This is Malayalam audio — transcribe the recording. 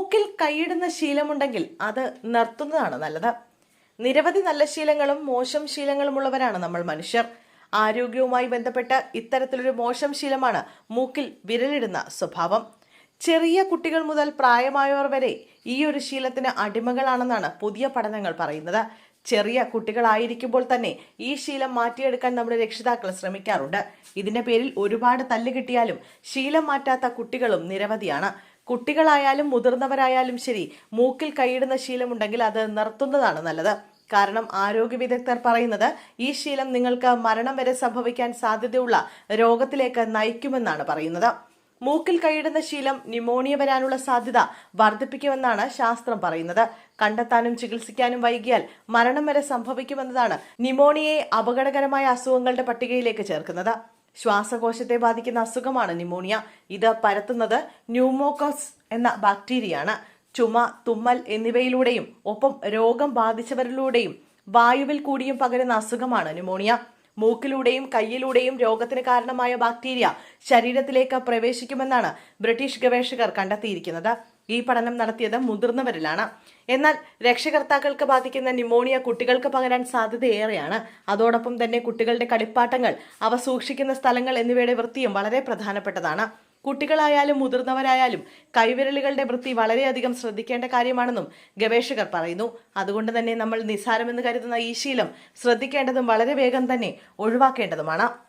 മൂക്കിൽ കൈയിടുന്ന ശീലമുണ്ടെങ്കിൽ അത് നിർത്തുന്നതാണ് നല്ലത്. നിരവധി നല്ല ശീലങ്ങളും മോശം ശീലങ്ങളുമുള്ളവരാണ് നമ്മൾ മനുഷ്യർ. ആരോഗ്യവുമായി ബന്ധപ്പെട്ട് ഇത്തരത്തിലൊരു മോശം ശീലമാണ് മൂക്കിൽ വിരലിടുന്ന സ്വഭാവം. ചെറിയ കുട്ടികൾ മുതൽ പ്രായമായവർ വരെ ഈ ഒരു ശീലത്തിന് അടിമകളാണെന്നാണ് പുതിയ പഠനങ്ങൾ പറയുന്നത്. ചെറിയ കുട്ടികളായിരിക്കുമ്പോൾ തന്നെ ഈ ശീലം മാറ്റിയെടുക്കാൻ നമ്മുടെ രക്ഷിതാക്കൾ ശ്രമിക്കാറുണ്ട്. ഇതിന്റെ പേരിൽ ഒരുപാട് തല്ല് കിട്ടിയാലും ശീലം മാറ്റാത്ത കുട്ടികളും നിരവധിയാണ്. കുട്ടികളായാലും മുതിർന്നവരായാലും ശരി, മൂക്കിൽ കൈയിടുന്ന ശീലമുണ്ടെങ്കിൽ അത് നിർത്തുന്നതാണ് നല്ലത്. കാരണം ആരോഗ്യ വിദഗ്ധർ പറയുന്നത് ഈ ശീലം നിങ്ങൾക്ക് മരണം വരെ സംഭവിക്കാൻ സാധ്യതയുള്ള രോഗത്തിലേക്ക് നയിക്കുമെന്നാണ് പറയുന്നത്. മൂക്കിൽ കൈയിടുന്ന ശീലം ന്യൂമോണിയ വരാനുള്ള സാധ്യത വർദ്ധിപ്പിക്കുമെന്നാണ് ശാസ്ത്രം പറയുന്നത്. കണ്ടെത്താനും ചികിത്സിക്കാനും വൈകിയാൽ മരണം വരെ സംഭവിക്കുമെന്നതാണ് ന്യൂമോണിയയെ അപകടകരമായ അസുഖങ്ങളുടെ പട്ടികയിലേക്ക് ചേർക്കുന്നത്. ശ്വാസകോശത്തെ ബാധിക്കുന്ന അസുഖമാണ് ന്യൂമോണിയ. ഇത് പരത്തുന്നത് ന്യൂമോകോക്കസ് എന്ന ബാക്ടീരിയയാണ്. ചുമ, തുമ്മൽ എന്നിവയിലൂടെയും ഒപ്പം രോഗം ബാധിച്ചവരിലൂടെയും വായുവിൽ കൂടിയും പകരുന്ന അസുഖമാണ് ന്യൂമോണിയ. മൂക്കിലൂടെയും കയ്യിലൂടെയും രോഗത്തിന് കാരണമായ ബാക്ടീരിയ ശരീരത്തിലേക്ക് പ്രവേശിക്കുമെന്നാണ് ബ്രിട്ടീഷ് ഗവേഷകർ കണ്ടെത്തിയിരിക്കുന്നത്. ഈ പഠനം നടത്തിയത് മുതിർന്നവരിലാണ്. എന്നാൽ രക്ഷകർത്താക്കൾക്ക് ബാധിക്കുന്ന ന്യൂമോണിയ കുട്ടികൾക്ക് പകരാൻ സാധ്യതയേറെയാണ്. അതോടൊപ്പം തന്നെ കുട്ടികളുടെ കളിപ്പാട്ടങ്ങൾ, അവ സൂക്ഷിക്കുന്ന സ്ഥലങ്ങൾ എന്നിവയുടെ വൃത്തിയും വളരെ പ്രധാനപ്പെട്ടതാണ്. കുട്ടികളായാലും മുതിർന്നവരായാലും കൈവിരലുകളുടെ വൃത്തി വളരെയധികം ശ്രദ്ധിക്കേണ്ട കാര്യമാണെന്നും ഗവേഷകർ പറയുന്നു. അതുകൊണ്ട് തന്നെ നമ്മൾ നിസ്സാരമെന്ന് കരുതുന്ന ഈ ശീലം ശ്രദ്ധിക്കേണ്ടതും വളരെ വേഗം തന്നെ ഒഴിവാക്കേണ്ടതുമാണ്.